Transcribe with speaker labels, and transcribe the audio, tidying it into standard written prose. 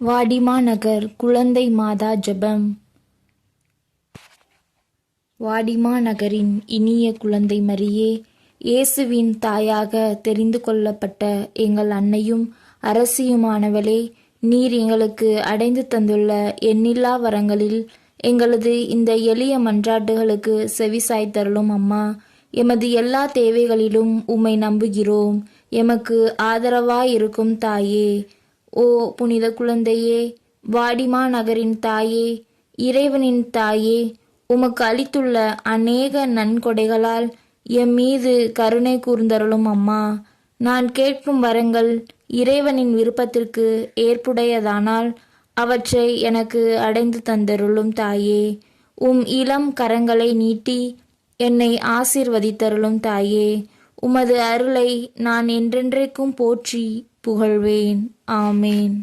Speaker 1: வாடிமா நகர் குழந்தை மாதா ஜெபம். வாடிமா நகரின் இனிய குழந்தை மரியே, இயேசுவின் தாயாக தெரிந்து கொள்ளப்பட்ட எங்கள் அன்னையும் அரசியுமானவளே, நீர் எங்களுக்கு அடைந்து தந்துள்ள எண்ணில்லா வரங்களில் எங்களது இந்த எளிய மன்றாட்டுகளுக்கு செவிசாய்த்தருளும் அம்மா. எமது எல்லா தேவைகளிலும் உம்மை நம்புகிறோம். எமக்கு ஆதரவாயிருக்கும் தாயே. ஓ புனித குழந்தையே, வாடிமா நகரின் தாயே, இறைவனின் தாயே, உமக்கு அளித்துள்ள அநேக நன்கொடைகளால் எம் மீது கருணை கூர்ந்தருளும் அம்மா. நான் கேட்கும் வரங்கள் இறைவனின் விருப்பத்திற்கு ஏற்புடையதானால் அவற்றை எனக்கு அடைந்து தந்தருளும் தாயே. உம் இளம் கரங்களை நீட்டி என்னை ஆசீர்வதித்தருளும் தாயே. உமது அருளை நான் என்றென்றைக்கும் போற்றி புகழ்வேன். ஆமேன்.